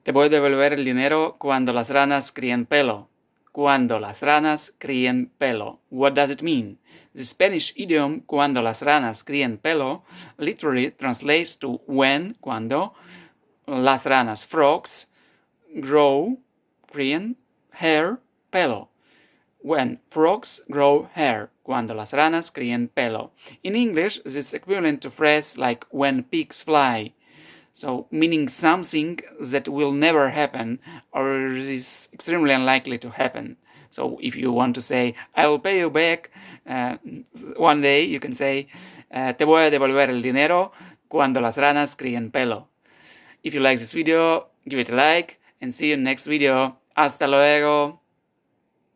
Te voy a devolver el dinero cuando las ranas críen pelo. Cuando las ranas críen pelo. What does it mean? The Spanish idiom cuando las ranas críen pelo literally translates to when, cuando, las ranas, frogs, grow, críen, hair, pelo. When frogs grow hair, cuando las ranas críen pelo. In English, this is equivalent to a phrase like when pigs fly. So, meaning something that will never happen or is extremely unlikely to happen. So, if you want to say, I will pay you back one day, you can say, te voy a devolver el dinero cuando las ranas críen pelo. If you like this video, give it a like and see you in the next video. Hasta luego.